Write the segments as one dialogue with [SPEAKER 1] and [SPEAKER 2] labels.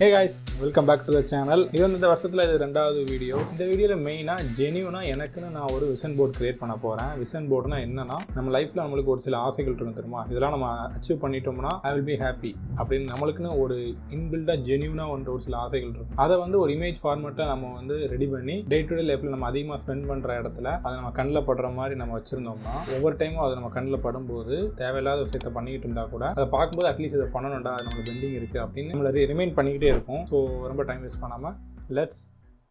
[SPEAKER 1] Hey guys, welcome back to the channel. இது வந்து இந்த வருஷத்துல இது ரெண்டாவது வீடியோ. இந்த வீடியோல மெயினா ஜெனியூனா எனக்குன்னு நான் ஒரு விஷன் போர்ட் கிரியேட் பண்ண போறேன். விஷன் போர்ட்னா என்னன்னா நம்ம லைஃப்ல நம்மளுக்கு ஒரு சில ஆசைகள் இருக்கும் தெரியுமா? இதெல்லாம் நம்ம அச்சீவ் பண்ணிட்டோம்னா I will be happy அப்படின்னு நம்மளுக்குன்னு ஒரு இன்பில்டா ஜெனியூனா ஒரு சில ஆசைகள் இருக்கும். அதை வந்து ஒரு இமேஜ் ஃபார்மேட்டா நம்ம வந்து ரெடி பண்ணி டே டு டே லைஃப்ல நம்ம அதிகமாக ஸ்பெண்ட் பண்ற இடத்துல அதை நம்ம கண்ணில் படுற மாதிரி நம்ம வச்சிருந்தோம்னா ஒவ்வொரு டைமும் அதை நம்ம கண்ணில் படும்போது தேவையில்லாத விஷயத்தை பண்ணிக்கிட்டு இருந்தா கூட அதை பார்க்கும்போது அட்லீஸ்ட் இதை பண்ணணும்டா, அது நம்ம பெண்டிங் இருக்கு அப்படின்னு நம்மளை ரிமைண்ட் பண்ணிக்கிட்டே இருக்கும். ஸோ ரொம்ப டைம் வேஸ்ட் பண்ணாமல் let's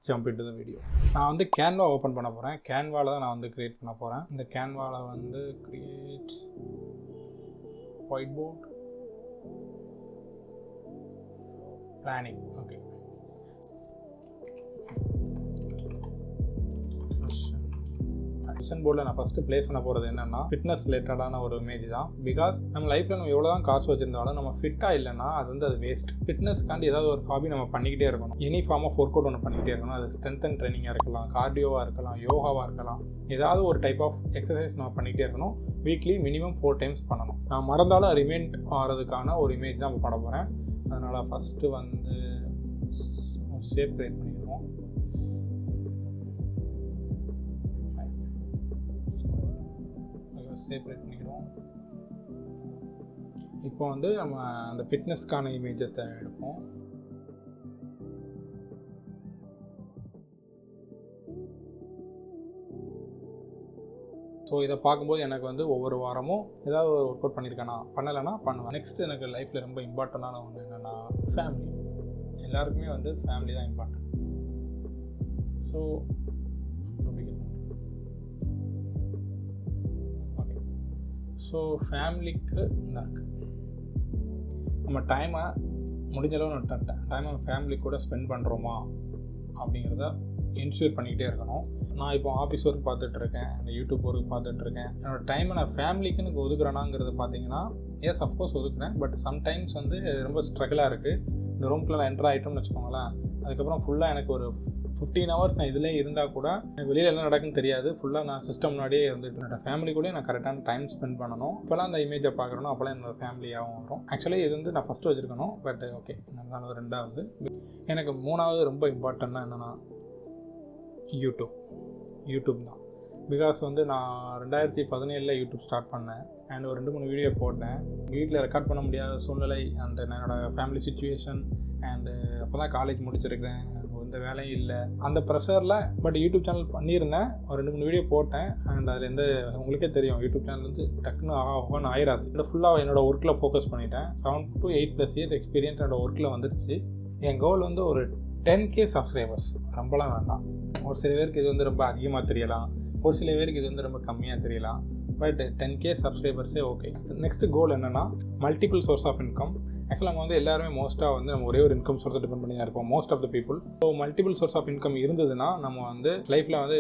[SPEAKER 1] jump into the video. நான் வந்து கேன்வா ஓப்பன் பண்ண போகிறேன். கேன்வாவில் தான் நான் வந்து க்ரியேட் பண்ண போகிறேன். இந்த கேன்வாவில் வந்து create whiteboard planning. Okay, vision போர்டில் நான் ஃபஸ்ட்டு ப்ளேஸ் பண்ண போகிறது என்னென்னா ஃபிட்னஸ் ரிலேட்டடான ஒரு இமேஜ் தான். பிகாஸ் நம்ம லைஃப்பில் நம்ம எவ்வளோ தான் காசு வச்சுருந்தாலும் நம்ம ஃபிட்டாக இல்லைன்னா அது வேஸ்ட். ஃபிட்னஸ்க்காண்டி ஏதாவது ஒரு ஹாபி நம்ம பண்ணிக்கிட்டே இருக்கணும். Any form of workout ஒன்று பண்ணிக்கிட்டே இருக்கணும். அது ஸ்ட்ரென்த் அண்ட் ட்ரைனிங்காக இருக்கலாம், கார்டியோவாக இருக்கலாம், யோகாவாக இருக்கலாம், ஏதாவது ஒரு டைப் ஆஃப் எக்ஸசைஸ் நம்ம பண்ணிக்கிட்டே இருக்கணும். வீக்லி மினிமம் 4 times பண்ணணும். நான் மறந்தாலும் ரிமைண்ட் ஆகிறதுக்கான ஒரு இமேஜ் தான் பண்ண போகிறேன். அதனால் ஃபஸ்ட்டு வந்து ஷேப் க்ரியேட் பண்ணிடுவோம். செப்பரேட் பண்ணிக்கிறோம். இப்போ வந்து நம்ம அந்த ஃபிட்னஸ்க்கான இமேஜத்தை எடுப்போம். ஸோ இதை பார்க்கும்போது எனக்கு வந்து ஒவ்வொரு வாரமும் ஏதாவது ஒரு ஒர்க் அவுட் பண்ணியிருக்கேனா, பண்ணலைன்னா பண்ணுவேன். நெக்ஸ்ட் எனக்கு லைஃப்பில் ரொம்ப இம்பார்ட்டண்டான ஒன்று என்னென்னா ஃபேமிலி. எல்லாருக்குமே வந்து ஃபேமிலி தான் இம்பார்ட்டன்ட். ஸோ ஸோ ஃபேமிலிக்கு தான் இருக்குது. நம்ம டைமை முடிஞ்சளவு டைமை ஃபேமிலி கூட ஸ்பெண்ட் பண்ணுறோமா அப்படிங்கிறத என்ஷூர் பண்ணிக்கிட்டே இருக்கணும். நான் இப்போ ஆஃபீஸ் ஒர்க் பார்த்துட்ருக்கேன், இந்த யூடியூப் ஒர்க் பார்த்துட்ருக்கேன். என்னோடய டைமை நான் ஃபேமிலிக்குன்னு ஒதுக்குறேனாங்கிறது பார்த்தீங்கன்னா எஸ் அஃப்கோர்ஸ் ஒதுக்குறேன். பட் சம்டைம்ஸ் வந்து ரொம்ப ஸ்ட்ரகிளாக இருக்குது. இந்த ரூம்குள்ளே நான் என்ட்ரு ஆகிட்டோம்னு வச்சுக்கோங்களேன், அதுக்கப்புறம் ஃபுல்லாக எனக்கு ஒரு 15 hours நான் இதிலே இருந்தால் கூட எனக்கு வெளியில் என்ன நடக்குன்னு தெரியாது. ஃபுல்லாக நான் சிஸ்டம் முன்னாடியே இருந்துட்டு என்னோடய ஃபேமிலி கூட நான் கரெக்டான டைம் ஸ்பெண்ட் பண்ணணும். இப்போலாம் அந்த இமேஜை பார்க்குறோன்னா அப்போலாம் என்னோடய ஃபேமிலியாகவும் வரும். ஆக்சுவலி இது வந்து நான் ஃபஸ்ட்டு வச்சுருக்கணும், பட் ஓகே நான் ரெண்டாவது. எனக்கு மூணாவது ரொம்ப இம்பார்ட்டன்னா என்னென்னா யூடியூப் தான். பிகாஸ் வந்து நான் 2017 யூடியூப் ஸ்டார்ட் பண்ணேன். அண்ட் ஒரு 2-3 வீடியோ போட்டேன். வீட்டில் ரெக்கார்ட் பண்ண முடியாத சூழ்நிலை அண்ட் என்னோடய ஃபேமிலி சுச்சுவேஷன் அண்டு அப்போ தான் காலேஜ் முடிச்சிருக்கிறேன், எந்த வேலையும் இல்லை, அந்த ப்ரெஷரில் பட் யூடியூப் சேனல் பண்ணியிருந்தேன். ஒரு 2-3 வீடியோ போட்டேன். அண்ட் அதில் உங்களுக்கே தெரியும் யூடியூப் சேனல் வந்து டக்குன்னு ஆகான்னு ஆயிடாது. இல்லை ஃபுல்லாக என்னோடய ஒர்க்கில் ஃபோக்கஸ் பண்ணிட்டேன். 7 to 8+ years எக்ஸ்பீரியன்ஸ் என்னோடய ஒர்க்கில் வந்துருச்சு. என் கோல் வந்து ஒரு 10K சப்ஸ்கிரைபர்ஸ். ரொம்பலாம் வேண்டாம். ஒரு சில பேருக்கு இது வந்து ரொம்ப அதிகமாக தெரியலாம், ஒரு சில பேருக்கு இது வந்து ரொம்ப கம்மியாக தெரியலாம். பட் 10K சப்ஸ்கிரைபர்ஸே ஓகே. நெக்ஸ்ட் கோல் என்னென்னா மல்டிபிள் சோர்ஸ் ஆஃப் இன்கம். ஆக்சுவலாக நம்ம வந்து எல்லாருமே மோஸ்ட்டாக வந்து நம்ம ஒரே ஒரு இன்கம் சோர்ஸை டிபெண்ட் பண்ணி தான் இருப்போம், most of the people. So multiple source of income இருந்ததுன்னா நம்ம வந்து லைஃப்பில் வந்து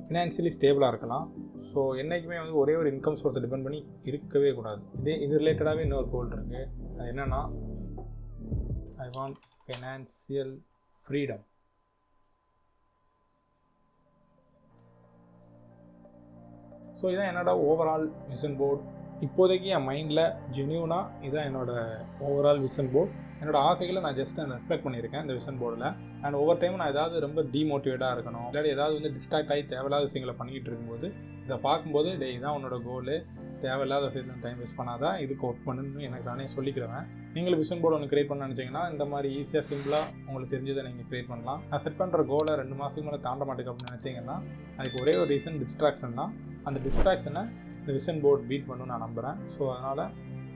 [SPEAKER 1] ஃபினான்ஷியலி ஸ்டேபிளாக இருக்கலாம். ஸோ என்றைக்குமே வந்து ஒரே ஒரு இன்கம் சோர்ஸை டிபெண்ட் பண்ணி இருக்கவே கூடாது. இது ரிலேட்டடாகவே இன்னொரு கோல் இருக்குது. அது என்னென்னா I want financial freedom. So இதான் என்னோட ஓவரால் விஷன் போர்ட். இப்போதைக்கு என் மைண்டில் ஜெனியூனாக இதுதான் என்னோடய ஓவரால் விஷன் போர்ட். என்னோடய ஆசைகளை நான் ஜஸ்ட் ரெஃப்ளெக்ட் பண்ணியிருக்கேன் இந்த விஷன் போர்டில். அண்ட் ஒவ்வொரு டைமும் நான் ஏதாவது ரொம்ப டிமோட்டிவேட்டாக இருக்கணும், இல்லாட்டி ஏதாவது வந்து டிஸ்ட்ராக்ட் ஆகி தேவையில்லாத விஷயங்களை பண்ணிக்கிட்டு இருக்கும்போது இதை பார்க்கும்போது இதுதான் உன்னோட கோலு, தேவையில்லாத விஷயத்தில் டைம் வேஸ்ட் பண்ணாதான் இதுக்கு ஒர்க் பண்ணுன்னு எனக்கு நானே சொல்லிக்கிறேன். நீங்களும் விஷன் போர்டு ஒன்று க்ரியேட் பண்ண நினச்சிங்கன்னா இந்த மாதிரி ஈஸியாக சிம்பிளாக உங்களுக்கு தெரிஞ்சதை நீங்கள் க்ரியேட் பண்ணலாம். நான் செட் பண்ணுற கோலை 2 மாதத்துக்கு மேலே தாண்ட மாட்டேங்க அப்படின்னு நினச்சிங்கன்னா அதுக்கு ஒரே ஒரு ரீசன் டிஸ்ட்ராக்ஷன் தான். அந்த டிஸ்ட்ராக்ஷனை இந்த விஷன் போர்டு பீட் பண்ணணும்னு நான் நம்புகிறேன். ஸோ அதனால்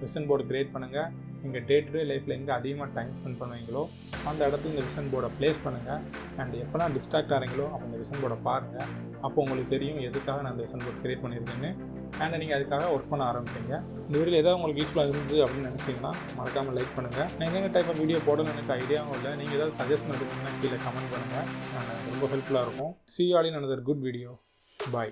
[SPEAKER 1] விஷன் போர்டு க்ரியேட் பண்ணுங்கள். நீங்கள் டே டு டே லைஃப்பில் எங்கே அதிகமாக டைம் ஸ்பெண்ட் பண்ணுவீங்களோ அந்த இடத்துல இந்த விஷன் போர்டை ப்ளேஸ் பண்ணுங்கள். அண்ட் எப்போலாம் டிஸ்ட்ராக்ட் ஆகிறீங்களோ அப்போ இந்த விஷன் போர்டை பாருங்கள். அப்போ உங்களுக்கு தெரியும் எதுக்காக நான் இந்த விஷன் போர்டு க்ரியேட் பண்ணியிருக்கேன்னு. அண்ட் நீங்கள் அதுக்காக ஒர்க் பண்ண ஆரம்பிப்பீங்க. இந்த வீடியோ ஏதாவது உங்களுக்கு யூஸ்ஃபுல்லாக இருந்துச்சு அப்படின்னு நினச்சிங்கன்னா மறக்காமல் லைக் பண்ணுங்கள். நான் எந்த டைப் ஆஃப் வீடியோ போடணும்னு எனக்கு ஐடியாவும் இல்லை. நீங்கள் ஏதாவது சஜஷன் எடுத்தீங்கன்னா கீழே கமெண்ட் பண்ணுங்கள். ரொம்ப ஹெல்ப்ஃபுல்லாக இருக்கும். See you all in another good video. Bye.